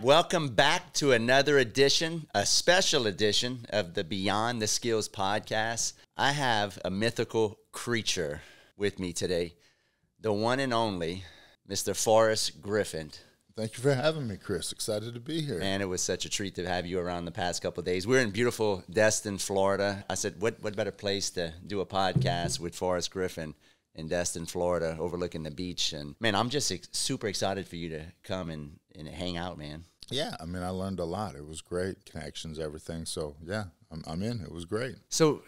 Welcome back to another edition, a special edition of the Beyond the Skills podcast. I have a mythical creature with me today, the one and only Mr. Forrest Griffin. Thank you for having me, Chris. Excited to be here. Man, it was such a treat to have you around the past couple of days. We're in beautiful Destin, Florida. I said, what better place to do a podcast with Forrest Griffin in Destin, Florida, overlooking the beach. And, man, I'm just super excited for you to come and hang out, man. Yeah, I mean, I learned a lot. It was great. Connections, everything. So, yeah, I'm in. It was great. So,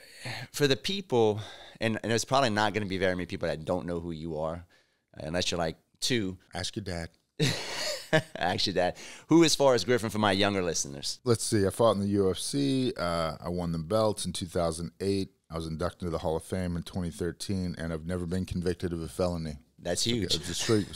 for the people, and there's probably not going to be very many people that don't know who you are, unless you're like two. Ask your dad. Actually, Dad, who is Forrest Griffin for my younger listeners? Let's see. I fought in the UFC. I won the belts in 2008. I was inducted to the Hall of Fame in 2013, and I've never been convicted of a felony. That's huge.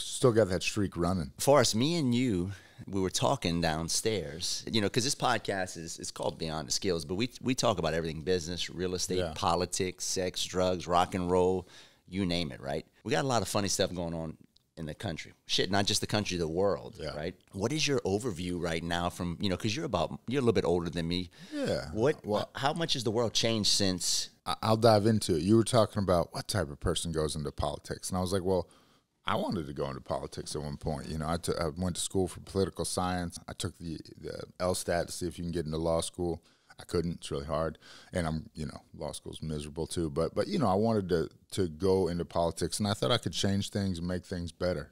Still got that streak running. Forrest, me and you, we were talking downstairs, because this podcast is called Beyond the Skills, but we talk about everything: business, real estate, politics, sex, drugs, rock and roll, you name it, right? We got a lot of funny stuff going on in the country. Shit, not just the country, the world, right? What is your overview right now from, because you're a little bit older than me. Yeah. How much has the world changed since? I'll dive into it. You were talking about what type of person goes into politics. And I was like, well, I wanted to go into politics at one point. I went to school for political science. I took the LSTAT to see if you can get into law school. I couldn't. It's really hard. And law school's miserable too. But I wanted to go into politics, and I thought I could change things and make things better,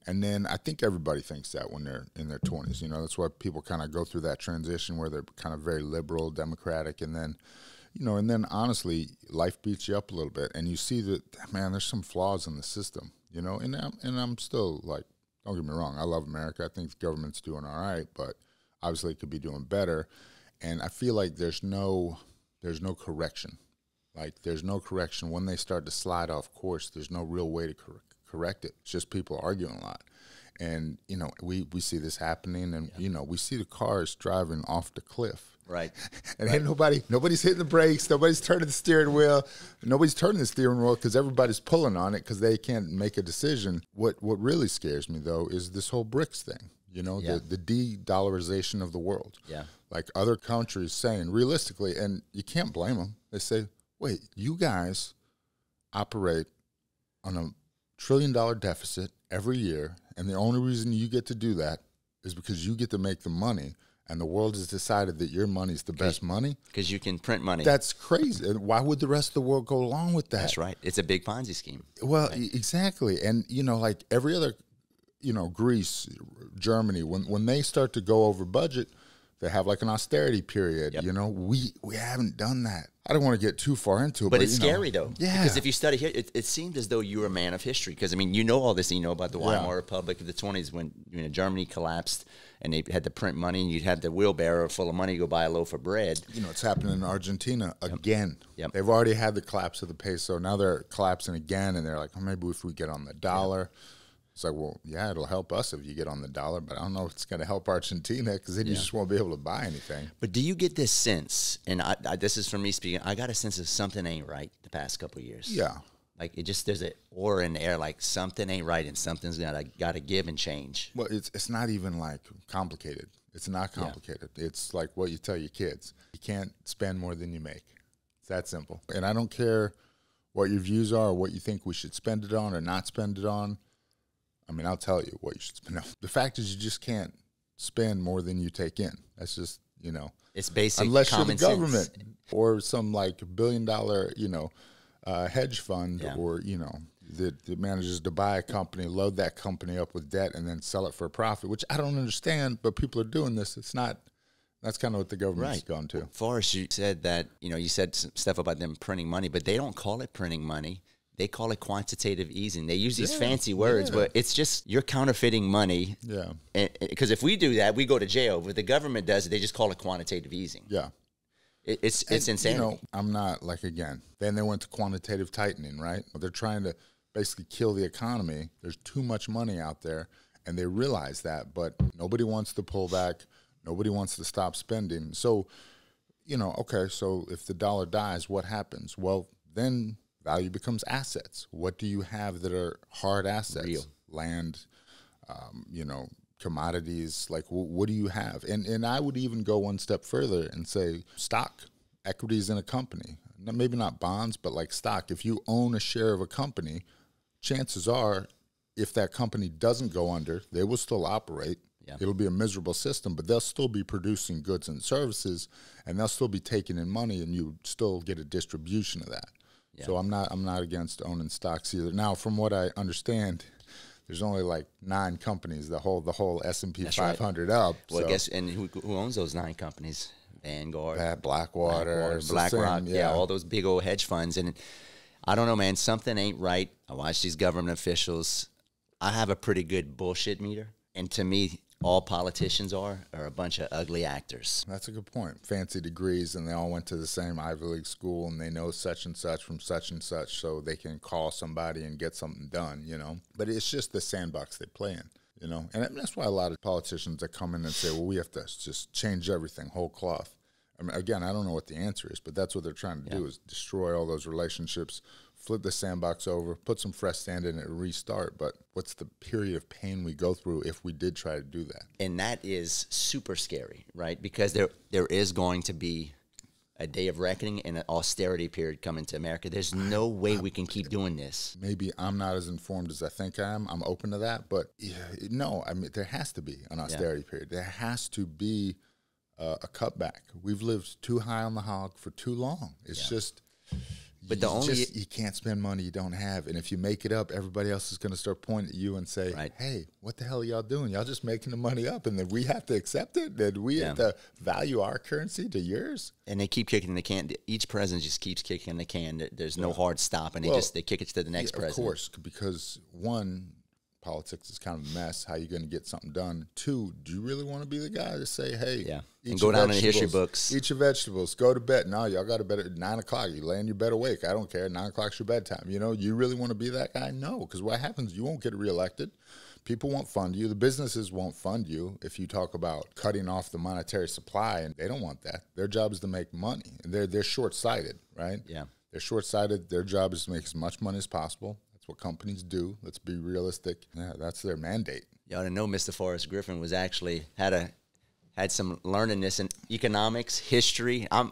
And then I think everybody thinks that when they're in their 20s. That's why people kind of go through that transition where they're kind of very liberal, democratic, and then honestly, life beats you up a little bit, and you see that, man, there's some flaws in the system, and I'm still like, don't get me wrong, I love America. I think the government's doing all right, but obviously it could be doing better. And I feel like there's no correction. Like, there's no correction. When they start to slide off course, there's no real way to correct it. It's just people arguing a lot. And, we see this happening, and, we see the cars driving off the cliff. Right. And ain't nobody's hitting the brakes. Nobody's turning the steering wheel. Nobody's turning the steering wheel because everybody's pulling on it because they can't make a decision. What really scares me, though, is this whole BRICS thing. The de-dollarization of the world. Yeah. Like other countries saying, realistically, and you can't blame them. They say, wait, you guys operate on $1 trillion deficit every year, and the only reason you get to do that is because you get to make the money, and the world has decided that your money is the best money. Because you can print money. That's crazy. And why would the rest of the world go along with that? That's right. It's a big Ponzi scheme. Well, right? Exactly. And, like every other Greece, Germany, when they start to go over budget, they have like an austerity period. Yep. We haven't done that. I don't want to get too far into it. But it's scary, though. Yeah. Because if you study here, it seemed as though you were a man of history. Because, all this, about the Weimar Republic of the 20s when Germany collapsed and they had to print money and you'd have the wheelbarrow full of money to go buy a loaf of bread. It's happening in Argentina again. Yep. They've already had the collapse of the peso. Now they're collapsing again, and they're like, maybe if we get on the dollar. Yeah. It's like, well, yeah, it'll help us if you get on the dollar, but I don't know if it's going to help Argentina because then you just won't be able to buy anything. But do you get this sense, and this is from me speaking, I got a sense of something ain't right the past couple of years. Yeah. Like there's an aura in the air, like something ain't right and something's got to give and change. Well, it's not even like complicated. It's not complicated. Yeah. It's like what you tell your kids. You can't spend more than you make. It's that simple. And I don't care what your views are or what you think we should spend it on or not spend it on. I'll tell you what you should spend. The fact is you just can't spend more than you take in. That's just, It's basic unless common you're the government sense. Or some like $1 billion, hedge fund or, that manages to buy a company, load that company up with debt, and then sell it for a profit, which I don't understand, but people are doing this. It's not. That's kind of what the government's gone to. Forrest, you said that, you said some stuff about them printing money, but they don't call it printing money. They call it quantitative easing. They use these fancy words, but it's just you're counterfeiting money. Yeah. Because if we do that, we go to jail. But the government does it, they just call it quantitative easing. Yeah. It's insanity. I'm not then they went to quantitative tightening, right? They're trying to basically kill the economy. There's too much money out there, and they realize that, but nobody wants to pull back. Nobody wants to stop spending. So, okay, so if the dollar dies, what happens? Well, then value becomes assets. What do you have that are hard assets? Real. Land, commodities? Like, what do you have? And I would even go one step further and say stock, equities in a company. Maybe not bonds, but like stock. If you own a share of a company, chances are, if that company doesn't go under, they will still operate. Yeah. It'll be a miserable system, but they'll still be producing goods and services, and they'll still be taking in money, and you still get a distribution of that. Yeah. So I'm not against owning stocks either. Now, from what I understand, there's only like 9 companies that hold the whole S&P 500 right. up. Well, so. I guess, and who owns those 9 companies? Vanguard, Blackwater, BlackRock, yeah, all those big old hedge funds. And I don't know, man, something ain't right. I watch these government officials. I have a pretty good bullshit meter, and to me, all politicians are a bunch of ugly actors. That's a good point. Fancy degrees, and they all went to the same Ivy League school, and they know such and such from such and such, so they can call somebody and get something done, you know. But it's just the sandbox they play in, you know. And that's why a lot of politicians that come in and say, well, we have to just change everything, whole cloth. I mean, again, I don't know what the answer is, but that's what they're trying to do, is destroy all those relationships, flip the sandbox over, put some fresh sand in it, and restart. But what's the period of pain we go through if we did try to do that? And that is super scary, right? Because there is going to be a day of reckoning and an austerity period coming to America. There's no way we can keep doing this. Maybe I'm not as informed as I think I am. I'm open to that. But no, I mean, there has to be an austerity period. There has to be a cutback. We've lived too high on the hog for too long. It's just... But you can't spend money you don't have, and if you make it up, everybody else is going to start pointing at you and say, "Hey, what the hell are y'all doing? Y'all just making the money up, and then we have to accept it. That we have to value our currency to yours." And they keep kicking the can. Each president just keeps kicking the can. There's no hard stop, and they kick it to the next president. Of course, because one, politics is kind of a mess. How you going to get something done? 2, do you really want to be the guy to say, "Hey, and go down in the history books, eat your vegetables, go to bed"? No, y'all got to bed at 9 o'clock. You lay in your bed awake. I don't care. 9 o'clock's your bedtime. You know, you really want to be that guy? No, because what happens? You won't get reelected. People won't fund you. The businesses won't fund you if you talk about cutting off the monetary supply, and they don't want that. Their job is to make money, and they're short-sighted, right? Yeah, they're short-sighted. Their job is to make as much money as possible. That's what companies do. Let's be realistic. Yeah, that's their mandate. You ought to know Mr. Forrest Griffin was actually had some learning this in economics, history. I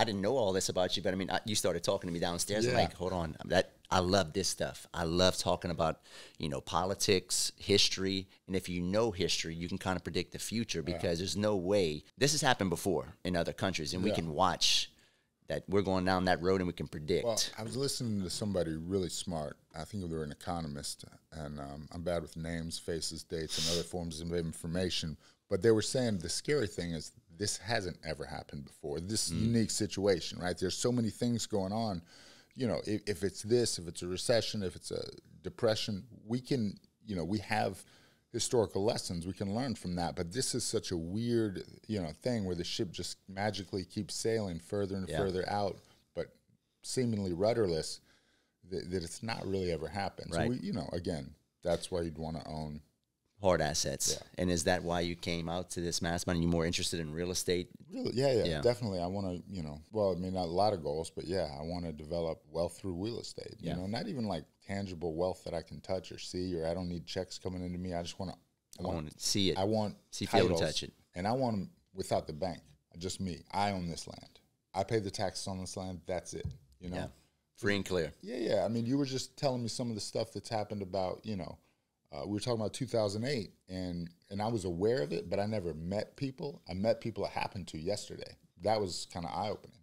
didn't know all this about you, but I mean, you started talking to me downstairs. I'm like, hold on, I love this stuff. I love talking about, politics, history, and if you know history, you can kind of predict the future because there's no way this has happened before in other countries, and we can watch that we're going down that road and we can predict. Well, I was listening to somebody really smart. I think they were an economist, and I'm bad with names, faces, dates, and other forms of information. But they were saying the scary thing is this hasn't ever happened before. This unique situation, right? There's so many things going on. You know, if it's this, if it's a recession, if it's a depression, we can, we have historical lessons we can learn from that. But this is such a weird, thing where the ship just magically keeps sailing further and further out, but seemingly rudderless, that it's not really ever happened. Right. So, again, that's why you'd want to own hard assets. Yeah. And is that why you came out to this mastermind? Are you more interested in real estate? Really? Yeah, definitely. I want to, not a lot of goals, but I want to develop wealth through real estate. You know, not even like tangible wealth that I can touch or see, or I don't need checks coming into me. I just want to, I want to see it. I want see, feel, and touch it. And I want them without the bank. Just me. I own this land. I pay the taxes on this land. That's it. Yeah. Free and clear. Yeah. I mean, you were just telling me some of the stuff that's happened about, we were talking about 2008, and I was aware of it, but I never met people. I met people it happened to yesterday. That was kind of eye-opening,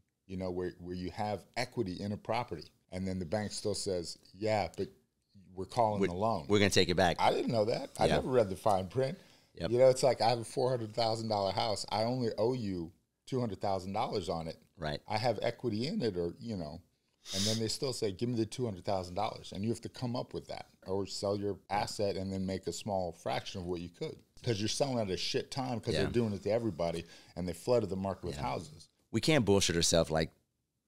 where you have equity in a property, and then the bank still says, yeah, but we're calling the loan. We're going to take it back. I didn't know that. I never read the fine print. Yep. It's like I have a $400,000 house. I only owe you $200,000 on it. Right. I have equity in it, or, and then they still say, give me the $200,000. And you have to come up with that or sell your asset and then make a small fraction of what you could. Because you're selling at a shit time because they're doing it to everybody and they flooded the market with houses. We can't bullshit ourselves. Like,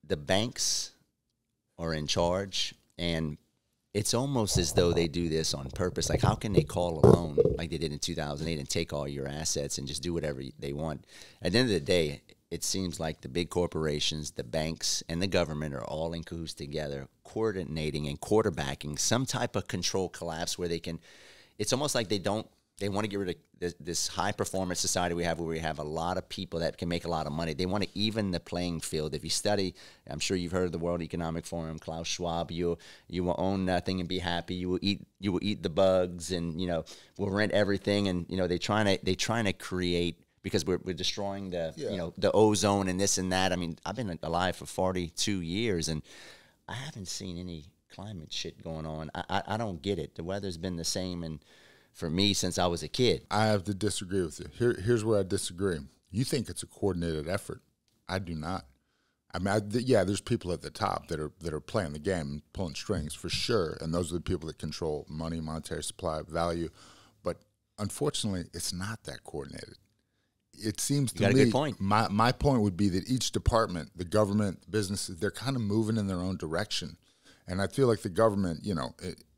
the banks are in charge, and it's almost as though they do this on purpose. Like, how can they call a loan like they did in 2008 and take all your assets and just do whatever they want? At the end of the day, it seems like the big corporations, the banks, and the government are all in cahoots together, coordinating and quarterbacking some type of control collapse where they can – it's almost like they don't They want to get rid of this high performance society we have, where we have a lot of people that can make a lot of money. They want to even the playing field. If you study, I'm sure you've heard of the World Economic Forum, Klaus Schwab. You will own nothing and be happy. You will eat the bugs, and we'll rent everything. And they're trying to create, because we're destroying the the ozone and this and that. I mean, I've been alive for 42 years, and I haven't seen any climate shit going on. I don't get it. The weather's been the same, and for me, since I was a kid. I have to disagree with you. Here's where I disagree. You think it's a coordinated effort. I do not. I mean, there's people at the top that are playing the game and pulling strings for sure, and those are the people that control money, monetary supply, value. But unfortunately, it's not that coordinated. It seems to me, a good point. My point would be that each department, the government, the businesses, they're kind of moving in their own direction. And I feel like the government,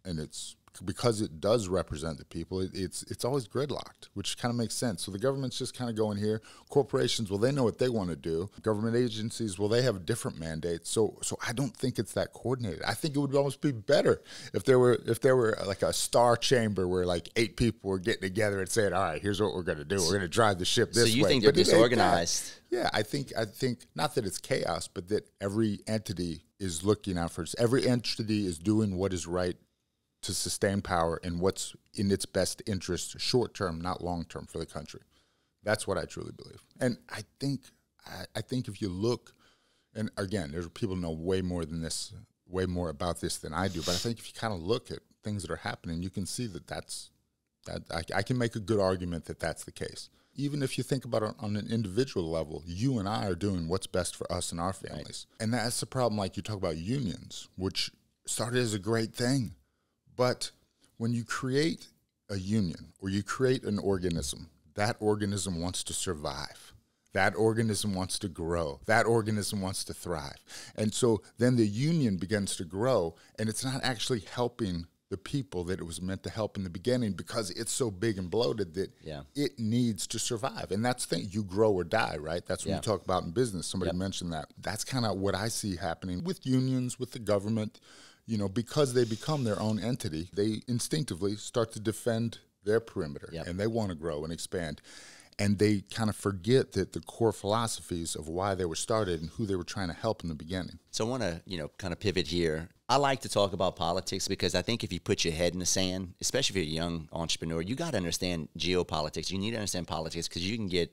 and it's because it does represent the people, it's always gridlocked, which kind of makes sense. So the government's just kind of going here. Corporations, well, they know what they want to do. Government agencies, well, they have different mandates. So I don't think it's that coordinated. I think it would almost be better if there were like a star chamber where like 8 people were getting together and saying, all right, here's what we're going to do. We're going to drive the ship this way. So you think they're disorganized? Yeah, I think not that it's chaos, but that every entity is looking out for us. Every entity is doing what is right to sustain power and what's in its best interest, short term, not long term, for the country. That's what I truly believe. And I think if you look, and again, there's people who know way more about this than I do. But I think if you kind of look at things that are happening, you can see that I can make a good argument that that's the case. Even if you think about it on an individual level, you and I are doing what's best for us and our families. Right. And that's the problem. Like you talk about unions, which started as a great thing. But when you create a union or you create an organism, that organism wants to survive. That organism wants to grow. That organism wants to thrive. And so then the union begins to grow, and it's not actually helping the people that it was meant to help in the beginning, because it's so big and bloated that it needs to survive. And that's the thing. You grow or die, right? That's what you talk about in business. Somebody mentioned that. That's kind of what I see happening with unions, with the government. Because they become their own entity, they instinctively start to defend their perimeter, and they want to grow and expand. And they kind of forget that the core philosophies of why they were started and who they were trying to help in the beginning. So I want to, kind of pivot here. I like to talk about politics because I think if you put your head in the sand, especially if you're a young entrepreneur, you got to understand geopolitics. You need to understand politics because you can get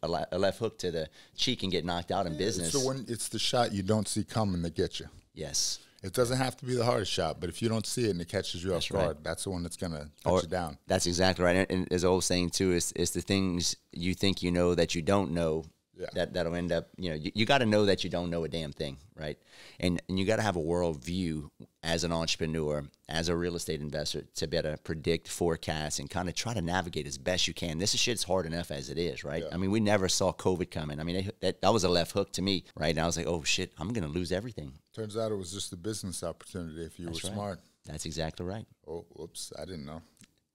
a left hook to the cheek and get knocked out in business. So when it's the shot you don't see coming that gets you. Yes. It doesn't have to be the hardest shot, but if you don't see it and it catches you off guard, that's the one that's going to touch you down. That's exactly right. And as I was saying, too, it's the things you think you know that you don't know that'll end up, you got to know that you don't know a damn thing, right? And you got to have a worldview as an entrepreneur, as a real estate investor, to be able to predict, forecast, and kind of try to navigate as best you can. This shit's hard enough as it is, right? Yeah. I mean, we never saw COVID coming. I mean, that was a left hook to me, right? And I was like, oh, shit, I'm going to lose everything. Turns out it was just a business opportunity if you were smart. That's exactly right. Oh, whoops, I didn't know.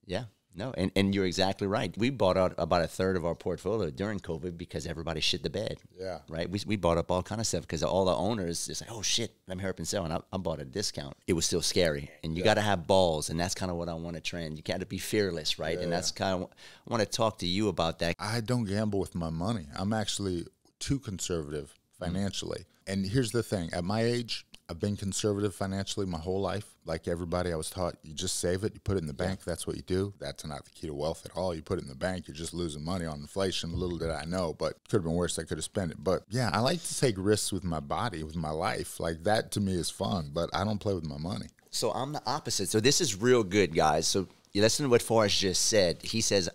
Yeah. No, and you're exactly right. We bought out about a third of our portfolio during COVID because everybody shit the bed. Yeah. Right? We bought up all kind of stuff because all the owners just like, oh, shit, let me hurry up and sell. And I bought at a discount. It was still scary. And you got to have balls, and that's kind of what I want to trend. You got to be fearless, right? And that's kind of I want to talk to you about that. I don't gamble with my money. I'm actually too conservative financially. And here's the thing. At my age, I've been conservative financially my whole life. Like everybody, I was taught you just save it, you put it in the bank, that's what you do. That's not the key to wealth at all. You put it in the bank, you're just losing money on inflation. Little did I know, but could have been worse. I could have spent it. But yeah, I like to take risks with my body, with my life. Like that to me is fun, but I don't play with my money. So I'm the opposite. So this is real good, guys. So you listen to what Forrest just said. He says,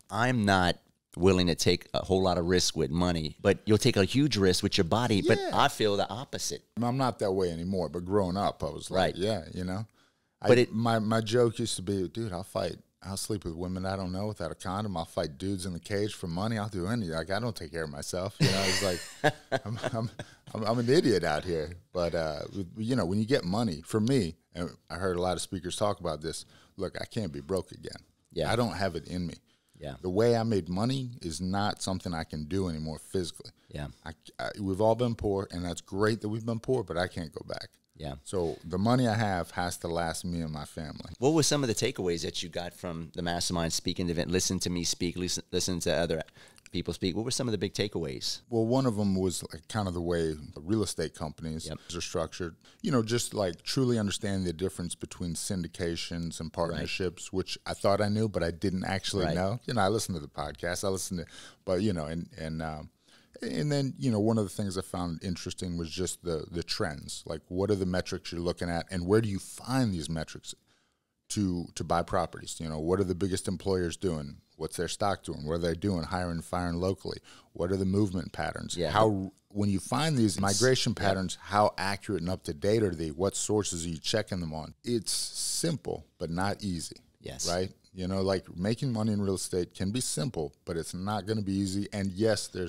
I'm not willing to take a whole lot of risk with money, but you'll take a huge risk with your body. Yeah. But I feel the opposite. I'm not that way anymore, but growing up, I was like, But my joke used to be, dude, I'll sleep with women I don't know without a condom. I'll fight dudes in the cage for money. I'll do anything. Like, I don't take care of myself. It's like, I'm an idiot out here. But, when you get money, for me, and I heard a lot of speakers talk about this, look, I can't be broke again. Yeah. I don't have it in me. Yeah. The way I made money is not something I can do anymore physically. Yeah. We've all been poor, and that's great that we've been poor, but I can't go back. Yeah. So the money I have has to last me and my family. What were some of the takeaways that you got from the mastermind speaking event? Listen to me speak, listen to other people speak. What were some of the big takeaways? Well, one of them was like kind of the way real estate companies are structured. You know, just like truly understand the difference between syndications and partnerships, which I thought I knew, but I didn't actually know. You know, I listened to the podcast, but you know, and then, you know, one of the things I found interesting was just the trends. Like, what are the metrics you're looking at, and where do you find these metrics to buy properties? You know, what are the biggest employers doing? What's their stock doing? What are they doing? Hiring and firing locally? What are the movement patterns? Yeah. How, when you find these migration patterns, how accurate and up to date are they? What sources are you checking them on? It's simple, but not easy. Yes. Right? You know, like making money in real estate can be simple, but it's not going to be easy. And yes, there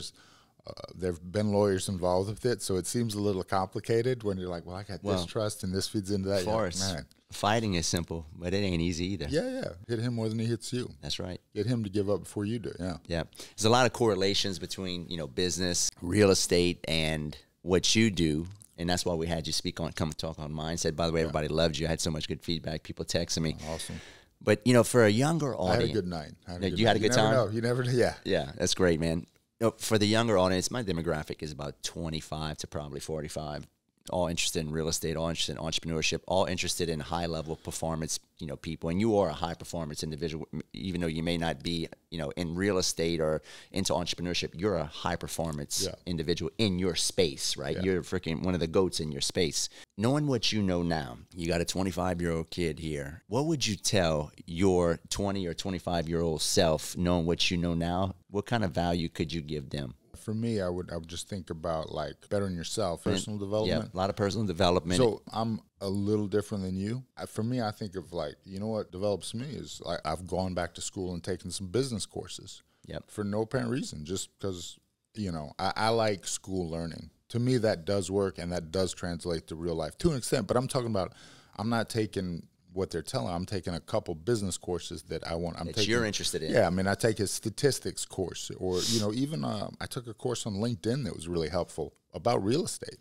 have been lawyers involved with it, so it seems a little complicated when you're like, well, I got this trust and this feeds into that. Forrest, like, man, fighting is simple, but it ain't easy either. Yeah. Hit him more than he hits you. That's right. Get him to give up before you do. Yeah. There's a lot of correlations between, you know, business, real estate, and what you do. And that's why we had you come talk on mindset. By the way, everybody loved you. I had so much good feedback. People texting me. Awesome. But, you know, for a younger audience. I had a good night. You had a good time? No, you never know. Yeah. Yeah, that's great, man. You know, for the younger audience, my demographic is about 25 to probably 45, all interested in real estate, all interested in entrepreneurship, all interested in high-level performance, you know, people. And you are a high-performance individual, even though you may not be, you know, in real estate or into entrepreneurship. You're a high-performance individual in your space, right? Yeah. You're freaking one of the GOATs in your space. Knowing what you know now, you got a 25-year-old kid here. What would you tell your 20 or 25-year-old self, knowing what you know now? What kind of value could you give them? For me, I would just think about like bettering yourself, personal development. Yeah, a lot of personal development. So I'm a little different than you. For me, I think of like, you know what develops me is like I've gone back to school and taken some business courses. For no apparent reason, just because, you know, I like school learning. To me, that does work and that does translate to real life to an extent. But I'm talking about, I'm not taking what they're telling. I'm taking a couple business courses that I want. You're interested in. Yeah, I mean, I take a statistics course, or you know, even I took a course on LinkedIn that was really helpful about real estate,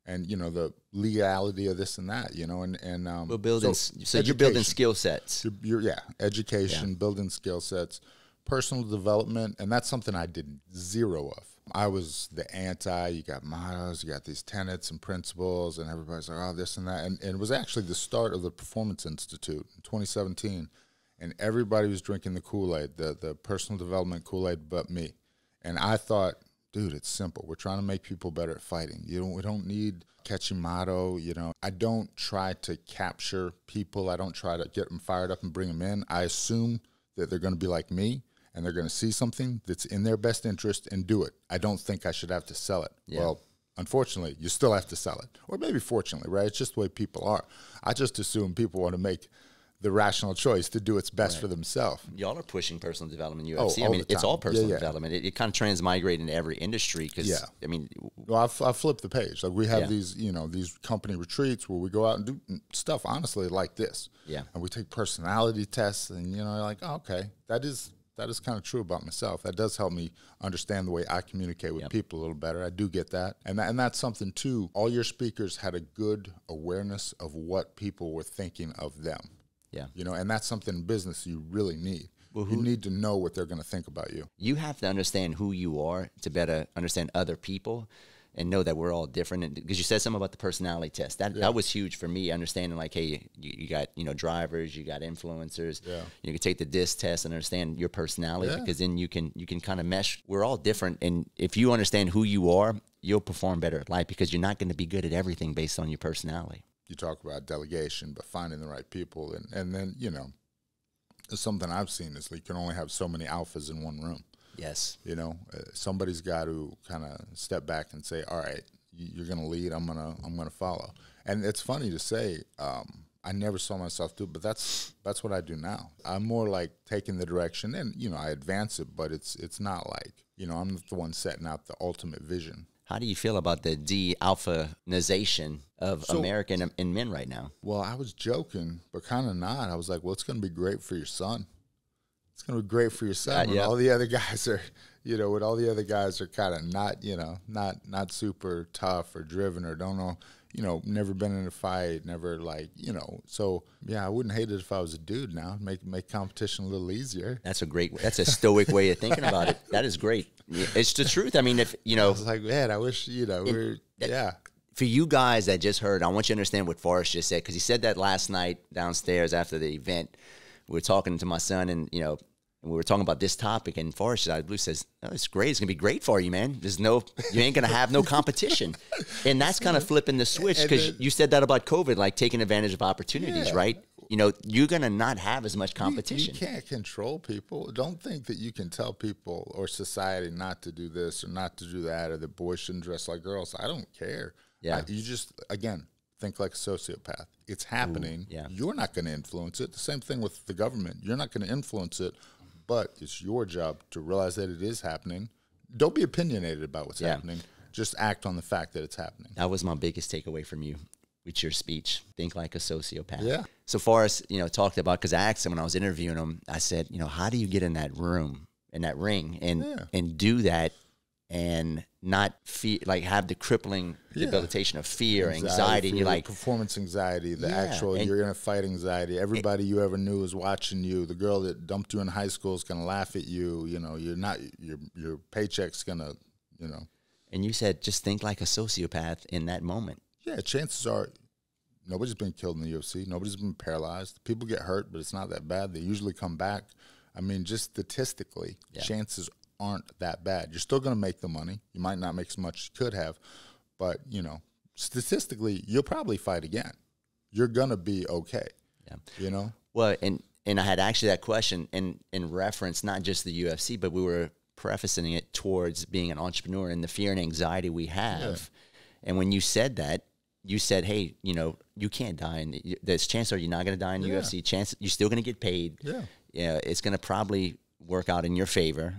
and you know the legality of this and that. You know, and we're building. So you're building skill sets. Education, building skill sets, personal development, and that's something I did zero of. I was the anti, you got mottos, you got these tenets and principles, and everybody's like, oh, this and that. And it was actually the start of the Performance Institute in 2017, and everybody was drinking the Kool-Aid, the personal development Kool-Aid, but me. And I thought, dude, it's simple. We're trying to make people better at fighting. We don't need catchy motto, you know. I don't try to capture people. I don't try to get them fired up and bring them in. I assume that they're going to be like me, and they're going to see something that's in their best interest and do it. I don't think I should have to sell it. Yeah. Well, unfortunately, you still have to sell it. Or maybe fortunately, right? It's just the way people are. I just assume people want to make the rational choice to do what's best for themselves. Y'all are pushing personal development in UFC. I mean, it's all personal development. It kind of transmigrates into every industry because, I mean. Well, I flipped the page. Like we have these, you know, these company retreats where we go out and do stuff, honestly, like this. Yeah. And we take personality tests and, you know, you're like, oh, okay, that is kind of true about myself. That does help me understand the way I communicate with people a little better. I do get that. And that's something, too. All your speakers had a good awareness of what people were thinking of them. Yeah. You know, and that's something in business you really need. Well, you need to know what they're going to think about you. You have to understand who you are to better understand other people and know that we're all different. Because you said something about the personality test. That was huge for me, understanding like, hey, you got, you know, drivers, you got influencers. Yeah. You can take the DISC test and understand your personality because then you can kind of mesh. We're all different. And if you understand who you are, you'll perform better at life because you're not going to be good at everything based on your personality. You talk about delegation, but finding the right people. And then, you know, something I've seen is like you can only have so many alphas in one room. Yes. You know, somebody's got to kind of step back and say, all right, you're going to lead, I'm going to follow. And it's funny to say, I never saw myself do it, but that's what I do now. I'm more like taking the direction and, you know, I advance it, but it's not like, you know, I'm the one setting out the ultimate vision. How do you feel about the de-alphanization of American and men right now? Well, I was joking, but kind of not. I was like, well, it's going to be great for your son. It's going to be great for your son when all the other guys are, you know, when all the other guys are kind of not, you know, not super tough or driven or don't know, you know, never been in a fight, never like, you know. So yeah, I wouldn't hate it if I was a dude now. Make competition a little easier. That's a stoic way of thinking about it. That is great. It's the truth. I mean, if you know, I was like, man, I wish, you know, yeah. For you guys that just heard, I want you to understand what Forrest just said, because he said that last night downstairs after the event. We were talking to my son, and you know, and we were talking about this topic, and Forrest out of blue says, "Oh, it's great. It's gonna be great for you, man. You ain't gonna have no competition." And that's kind of flipping the switch, because you said that about COVID, like taking advantage of opportunities, right? You know, you're gonna not have as much competition. You can't control people. Don't think that you can tell people or society not to do this or not to do that, or that boys shouldn't dress like girls. I don't care. Yeah, you just, again, think like a sociopath. It's happening. Ooh, yeah. You're not going to influence it. The same thing with the government. You're not going to influence it, but it's your job to realize that it is happening. Don't be opinionated about what's happening. Just act on the fact that it's happening. That was my biggest takeaway from you with your speech. Think like a sociopath. Yeah. So Forrest, you know, talked about, because I asked him when I was interviewing him, I said, you know, how do you get in that room, in that ring, and do that and not feel like have the crippling debilitation of fear, anxiety, and you're like performance anxiety, the actual you're in a fight anxiety. Everybody you ever knew is watching you. The girl that dumped you in high school is gonna laugh at you. You know, you're not your paycheck's gonna, you know. And you said just think like a sociopath in that moment. Yeah, chances are nobody's been killed in the UFC. Nobody's been paralyzed. People get hurt, but it's not that bad. They usually come back. I mean, just statistically, chances aren't that bad. You're still going to make the money. You might not make as much as you could have, but, you know, statistically, you'll probably fight again. You're going to be okay, you know? Well, and I had actually that question in reference, not just the UFC, but we were prefacing it towards being an entrepreneur and the fear and anxiety we have. Yeah. And when you said that, you said, hey, you know, you can't die. And there's chances are you're not going to die in the UFC. Chance you're still going to get paid. Yeah, it's going to probably work out in your favor.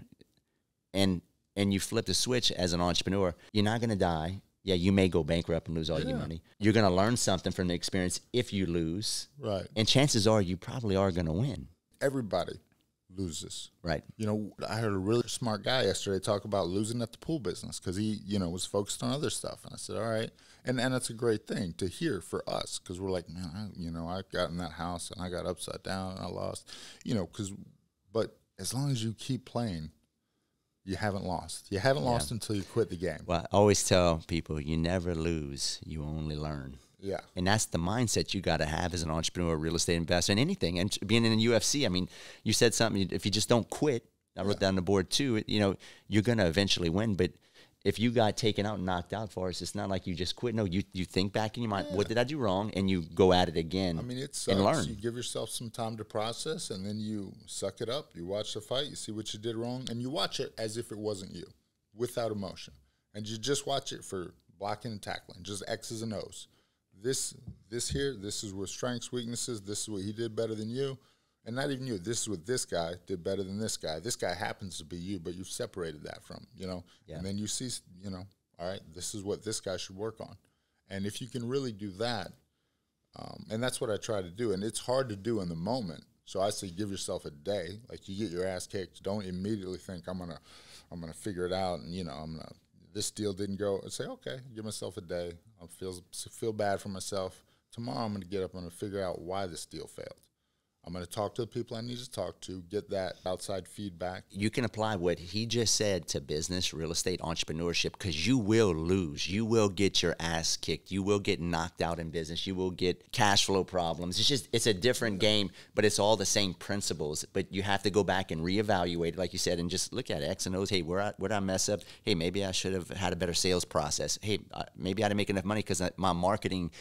And you flip the switch as an entrepreneur, you're not going to die. Yeah, you may go bankrupt and lose all your money. You're going to learn something from the experience if you lose. Right. And chances are you probably are going to win. Everybody loses. Right. You know, I heard a really smart guy yesterday talk about losing at the pool business because he, you know, was focused on other stuff. And I said, all right. And that's a great thing to hear for us, because we're like, man, I got in that house and I got upside down and I lost, you know, but as long as you keep playing, you haven't lost. You haven't lost until you quit the game. Well, I always tell people, you never lose, you only learn. Yeah. And that's the mindset you got to have as an entrepreneur, real estate investor, and anything. And being in the UFC, I mean, you said something, if you just don't quit, I wrote down the board too, you know, you're going to eventually win. But if you got taken out and knocked out for us, it's not like you just quit. No, you think back in your mind, what did I do wrong? And you go at it again. I mean, it sucks. And learn. You give yourself some time to process, and then you suck it up. You watch the fight, you see what you did wrong, and you watch it as if it wasn't you, without emotion. And you just watch it for blocking and tackling, just X's and O's. This here, this is what strengths, weaknesses, this is what he did better than you. And not even you. This is what this guy did better than this guy. This guy happens to be you, but you've separated that from, you know. Yeah. And then you see, you know, all right, this is what this guy should work on. And if you can really do that, and that's what I try to do. And it's hard to do in the moment. So I say give yourself a day. Like, you get your ass kicked. Don't immediately think I'm gonna figure it out. And, you know, this deal didn't go. Say, okay, give myself a day. I'll feel bad for myself. Tomorrow I'm going to get up and I'm going to figure out why this deal failed. I'm going to talk to the people I need to talk to, get that outside feedback. You can apply what he just said to business, real estate, entrepreneurship, because you will lose. You will get your ass kicked. You will get knocked out in business. You will get cash flow problems. It's a different game, but it's all the same principles. But you have to go back and reevaluate, like you said, and just look at X and O's. Hey, where did I mess up? Hey, maybe I should have had a better sales process. Hey, maybe I didn't make enough money because my marketing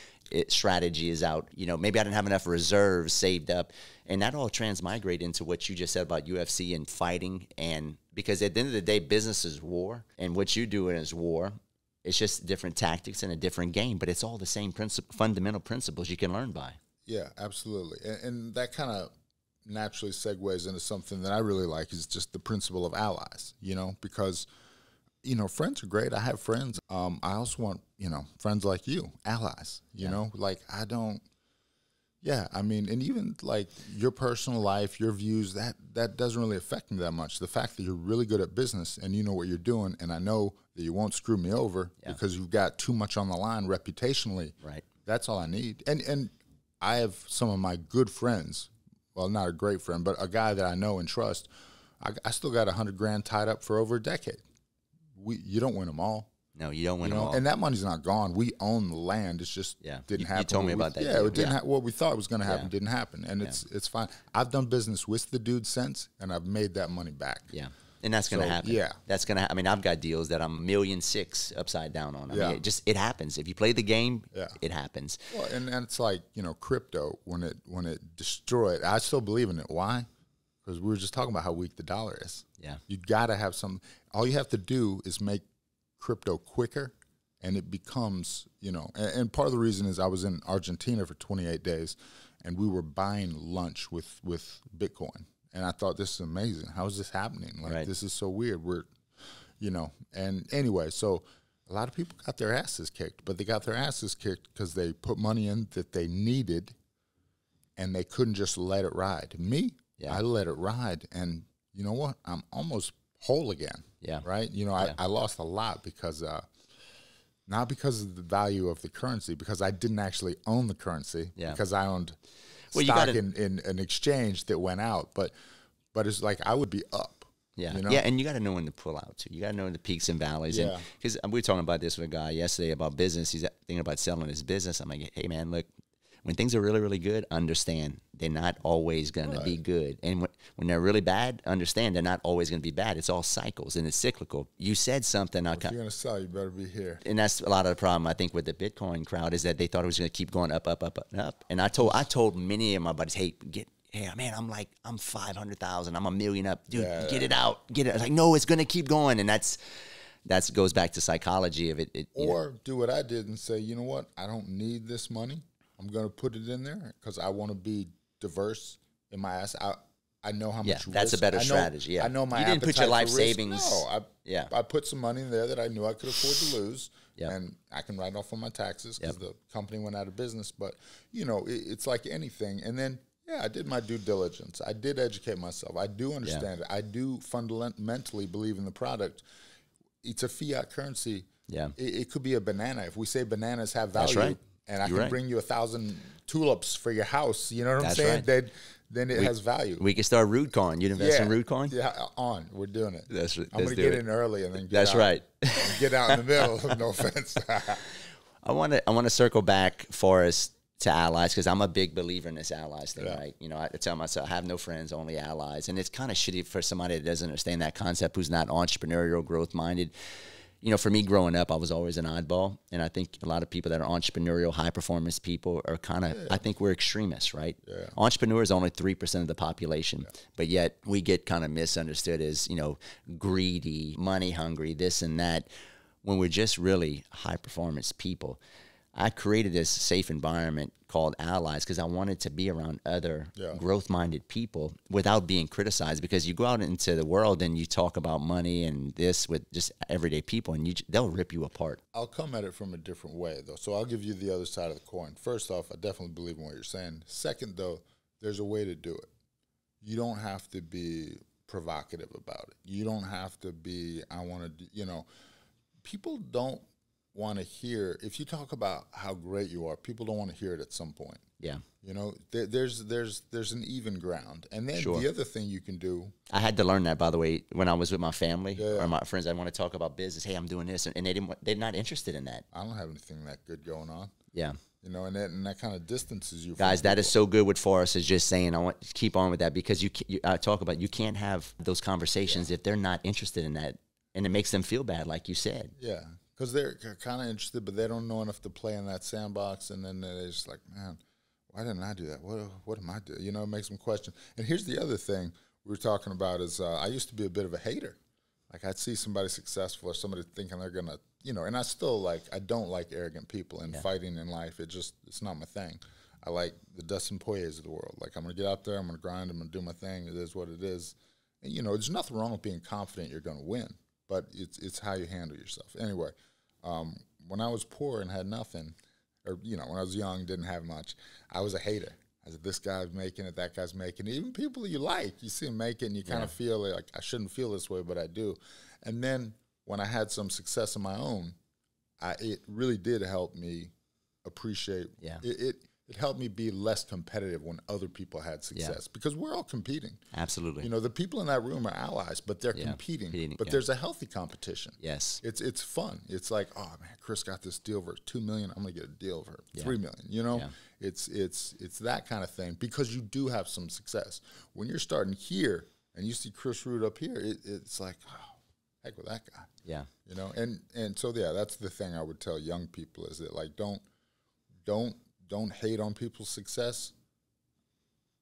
strategy is out. You know, maybe I didn't have enough reserves saved up. And that all transmigrate into what you just said about UFC and fighting. And because at the end of the day, business is war, and what you do is war. It's just different tactics and a different game, but it's all the same fundamental principles you can learn by. Yeah, absolutely. And that kind of naturally segues into something that I really like, is just the principle of allies, you know, because, you know, friends are great. I have friends. I also want, you know, friends like you, allies, you know, like Yeah, I mean, and even like your personal life, your views, that doesn't really affect me that much. The fact that you're really good at business and you know what you're doing, and I know that you won't screw me over because you've got too much on the line reputationally. Right. That's all I need. And I have some of my good friends, well, not a great friend, but a guy that I know and trust. I still got $100,000 tied up for over a decade. You don't win them all. No, you don't win them all. And that money's not gone. We own the land. It's just didn't happen. You told me about that. Yeah, it didn't. What we thought was going to happen didn't happen, and it's fine. I've done business with the dude since, and I've made that money back. Yeah, and that's going to happen. Yeah, that's going to. I mean, I've got deals that I'm $1.6 million upside down on. I mean, it happens. If you play the game, it happens. Well, and it's like crypto when it destroyed. I still believe in it. Why? Because we were just talking about how weak the dollar is. Yeah, you got to have some. All you have to do is make crypto quicker. And it becomes, and part of the reason is I was in Argentina for 28 days, and we were buying lunch with Bitcoin. And I thought, this is amazing. How is this happening? Like, this is so weird. And anyway, so a lot of people got their asses kicked, but they got their asses kicked because they put money in that they needed, and they couldn't just let it ride. Me, I let it ride, and you know what? I'm almost whole again. Yeah. Right? I lost a lot because not because of the value of the currency, because I didn't actually own the currency, because I owned stock in an exchange that went out. But it's like I would be up. Yeah, and you got to know when to pull out, too. You got to know the peaks and valleys. Yeah. Because we were talking about this with a guy yesterday about business. He's thinking about selling his business. I'm like, hey, man, look, when things are really, really good, understand they're not always going to be good. And when they're really bad, understand they're not always going to be bad. It's all cycles, and it's cyclical. You said something. If you're going to sell, you better be here. And that's a lot of the problem, I think, with the Bitcoin crowd is that they thought it was going to keep going up, up, up, up, and up. And I told many of my buddies, hey, man, I'm 500,000. I'm $1 million up. Dude, get it out. Get it. I was like, no, it's going to keep going. And that goes back to psychology of it. Or do what I did and say, you know what? I don't need this money. I'm going to put it in there because I want to be diverse in my ass. I know how much risk. That's a better strategy. Yeah, I know my You didn't put your life savings. No, I put some money in there that I knew I could afford to lose, and I can write off on my taxes because the company went out of business. But, it's like anything. And then, I did my due diligence. I did educate myself. I do understand it. I do fundamentally believe in the product. It's a fiat currency. Yeah, it could be a banana. If we say bananas have value. That's right. And I can bring you 1,000 tulips for your house. You know what I'm saying? Right. Then it has value. We can start Rood coin. You'd invest in Rood coin? Yeah, we're doing it. I'm going to get in early and then get out in the middle. No offense. I want to circle back, Forrest, to allies because I'm a big believer in this allies thing, right? I tell myself I have no friends, only allies. And it's kind of shitty for somebody that doesn't understand that concept, who's not entrepreneurial, growth-minded. For me growing up, I was always an oddball. And I think a lot of people that are entrepreneurial, high-performance people are kind of, I think we're extremists, right? Yeah. Entrepreneurs are only 3% of the population. Yeah. But yet we get kind of misunderstood as, greedy, money-hungry, this and that, when we're just really high-performance people. I created this safe environment called Allies because I wanted to be around other growth-minded people without being criticized, because you go out into the world and you talk about money and this with just everyday people and they'll rip you apart. I'll come at it from a different way, though. So I'll give you the other side of the coin. First off, I definitely believe in what you're saying. Second, though, there's a way to do it. You don't have to be provocative about it. You don't have to be, people don't want to hear, if you talk about how great you are, people don't want to hear it at some point. Yeah. There's an even ground. And then the other thing you can do. I had to learn that, by the way, when I was with my family or my friends. I want to talk about business. Hey, I'm doing this. And they're not interested in that. I don't have anything that good going on. Yeah. And that kind of distances you. Guys, that is so good with Forrest is just saying, I want to keep on with that because I talk about you can't have those conversations if they're not interested in that. And it makes them feel bad, like you said. Yeah. Because they're kind of interested, but they don't know enough to play in that sandbox. And then they're just like, man, why didn't I do that? What am I doing? It makes them question. And here's the other thing we were talking about is I used to be a bit of a hater. Like I'd see somebody successful or somebody thinking they're going to, and I still I don't like arrogant people and fighting in life. It's not my thing. I like the Dustin Poiriers of the world. Like I'm going to get out there, I'm going to grind, I'm going to do my thing. It is what it is. And, there's nothing wrong with being confident you're going to win, but it's how you handle yourself. Anyway. When I was poor and had nothing, or when I was young, didn't have much, I was a hater. I said, this guy's making it, that guy's making it. Even people you like, you see them make it, and you kind of feel like, I shouldn't feel this way, but I do. And then when I had some success of my own, it really did help me appreciate. It helped me be less competitive when other people had success because we're all competing. Absolutely. You know, the people in that room are allies, but they're competing. But there's a healthy competition. Yes. It's fun. It's like, oh man, Chris got this deal for $2 million. I'm gonna get a deal for $3 million. You know, it's that kind of thing because you do have some success. When you're starting here and you see Chris Rood up here, it's like, oh, heck with that guy. Yeah. You know, and so that's the thing I would tell young people is that like don't hate on people's success.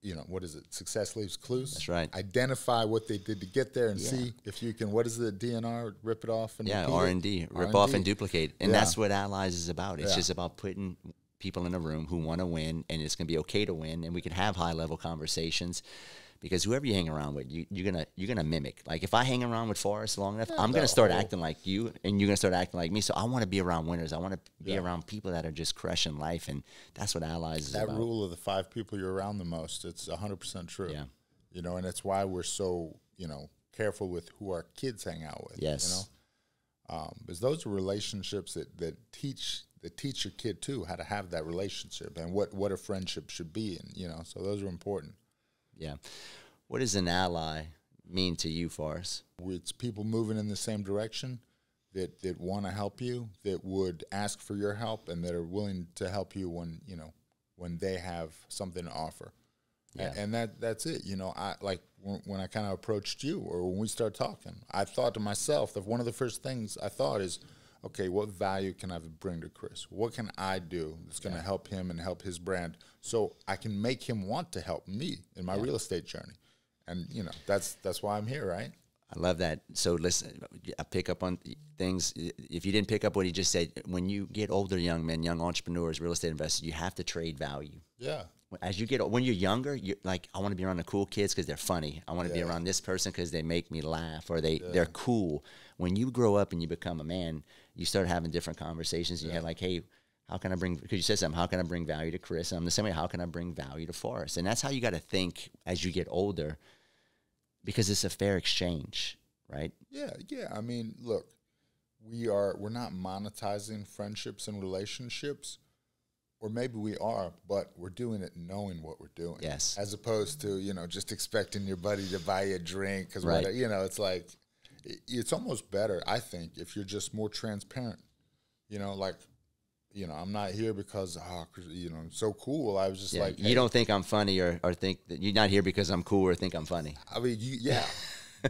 You know, what is it? Success leaves clues. That's right. Identify what they did to get there and see if you can, what is it, DNR, rip it off and R&D, rip off and duplicate. And that's what Allies is about. It's just about putting people in a room who want to win, and it's going to be okay to win, and we can have high-level conversations. Because whoever you hang around with, you're gonna mimic. Like if I hang around with Forrest long enough, I'm gonna start acting like you, and you're gonna start acting like me. So I want to be around winners. I want to be around people that are just crushing life, and that's what Allies is about. That rule of the 5 people you're around the most, it's 100% true. Yeah, you know, and it's why we're so careful with who our kids hang out with. Yes, because those are relationships that teach your kid too how to have that relationship and what a friendship should be, and so those are important. Yeah. What does an ally mean to you, Forrest? It's people moving in the same direction that want to help you, that would ask for your help, and that are willing to help you when they have something to offer. Yeah. And that's it. When I kind of approached you or when we started talking, I thought to myself that one of the first things I thought is, okay, what value can I bring to Chris? What can I do that's going to help him and help his brand so I can make him want to help me in my real estate journey? And, that's why I'm here, right? I love that. So listen, I pick up on things. If you didn't pick up what he just said, when you get older, young men, young entrepreneurs, real estate investors, you have to trade value. Yeah. As you get, when you're younger, you're like, I want to be around the cool kids because they're funny. I want to be around this person because they make me laugh or they're cool. When you grow up and you become a man, you start having different conversations. And you have like, hey, how can I bring, because you said something, how can I bring value to Chris? And I'm the same way, how can I bring value to Forrest? And that's how you got to think as you get older, because it's a fair exchange, right? Yeah. I mean, look, we're not monetizing friendships and relationships, or maybe we are, but we're doing it knowing what we're doing. Yes. As opposed to, just expecting your buddy to buy you a drink. Because, it's like, it's almost better, I think, if you're just more transparent. I'm not here because, I'm so cool. I was just like, hey. You don't think I'm funny or think that you're not here because I'm cool or think I'm funny. I mean,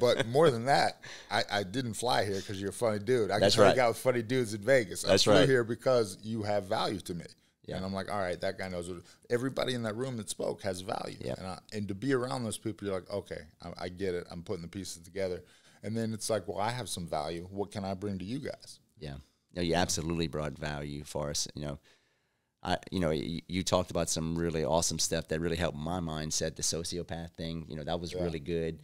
but more than that, I didn't fly here because you're a funny dude. I can hang out with funny dudes in Vegas. I flew here because you have value to me. Yeah. And I'm like, all right, that guy knows what. Everybody in that room that spoke has value. Yep. And to be around those people, you're like, okay, I get it. I'm putting the pieces together. And then it's like, well, I have some value. What can I bring to you guys? Yeah. No, you absolutely brought value for us. You talked about some really awesome stuff that really helped my mindset. The sociopath thing, that was really good.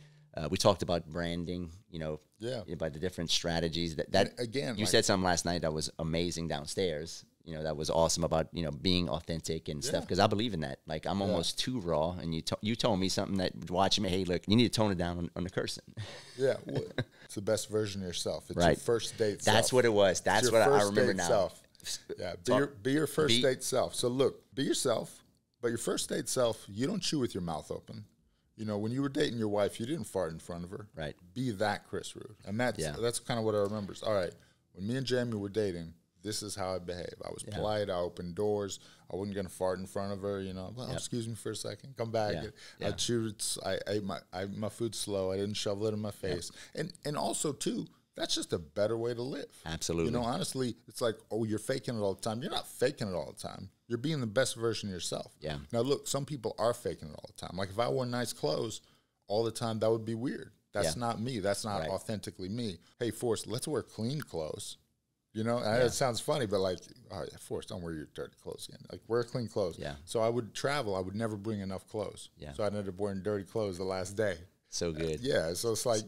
We talked about branding, about the different strategies. That again, you said something last night that was amazing downstairs. That was awesome about being authentic and stuff, because I believe in that. Like I'm almost too raw, and you told me something that watching me. Hey, look, you need to tone it down on the cursing. Yeah, well, it's the best version of yourself. It's your first date. That's what it was. That's what I remember now. Self. Yeah, be your first date self. So look, be yourself, but your first date self. You don't chew with your mouth open. When you were dating your wife, you didn't fart in front of her. Right. Be that Chris Rood, and that's kind of what I remember. All right, when me and Jamie were dating, this is how I behave. I was polite. I opened doors. I wasn't going to fart in front of her. Excuse me for a second. Come back. I chewed. I ate my food slow. I didn't shovel it in my face. And also too, that's just a better way to live. Absolutely. Honestly, it's like, oh, you're faking it all the time. You're not faking it all the time. You're being the best version of yourself. Yeah. Now look, some people are faking it all the time. Like if I wore nice clothes all the time, that would be weird. That's not me. That's not authentically me. Hey, Forrest, let's wear clean clothes. I know it sounds funny, but like, Forrest, don't wear your dirty clothes again. Like, wear clean clothes. Yeah. So I would travel. I would never bring enough clothes. Yeah. So I ended up wearing dirty clothes the last day. So good. So it's like,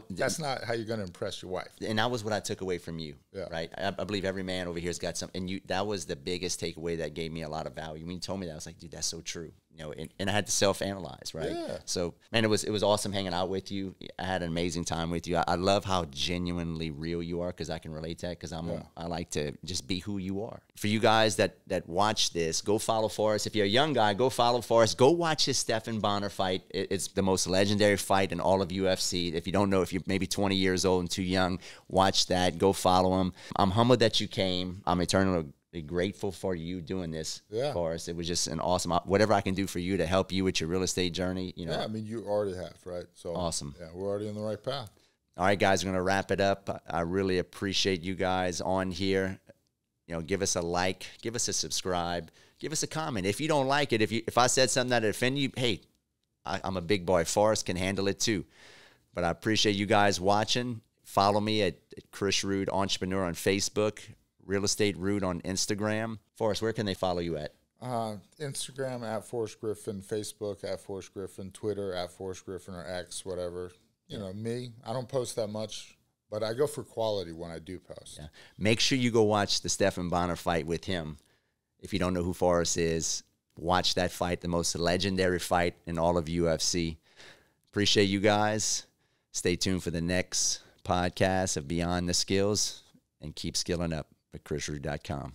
that's not how you're going to impress your wife. And that was what I took away from you, right? I believe every man over here has got something. And that was the biggest takeaway that gave me a lot of value. When you told me that, I was like, dude, that's so true. You know, and I had to self-analyze, right? Yeah. So, man, it was awesome hanging out with you. I had an amazing time with you. I love how genuinely real you are, because I can relate to that, because I like to just be who you are. For you guys that watch this, go follow Forrest. If you're a young guy, go follow Forrest. Go watch his Stephan Bonner fight. It's the most legendary fight in all of UFC. If you don't know, if you're maybe 20 years old and too young, watch that. Go follow him. I'm humbled that you came. I'm eternally grateful for you doing this for us. It was just an awesome, whatever I can do for you to help you with your real estate journey, you know. Yeah, I mean, you already have, right? So awesome. Yeah, we're already on the right path. All right, guys, we're going to wrap it up. I really appreciate you guys on here. You know, give us a like, give us a subscribe, give us a comment. If you don't like it, if I said something that offended you, hey, I'm a big boy. Forrest can handle it too. But I appreciate you guys watching. Follow me at Chris Rood Entrepreneur on Facebook, Real Estate Rood on Instagram. Forrest, where can they follow you at? Instagram at Forrest Griffin, Facebook at Forrest Griffin, Twitter at Forrest Griffin or X, whatever. You know, me, I don't post that much, but I go for quality when I do post. Yeah. Make sure you go watch the Stephan Bonner fight with him. If you don't know who Forrest is, watch that fight, the most legendary fight in all of UFC. Appreciate you guys. Stay tuned for the next podcast of Beyond the Skills, and keep skilling up at chrisrood.com.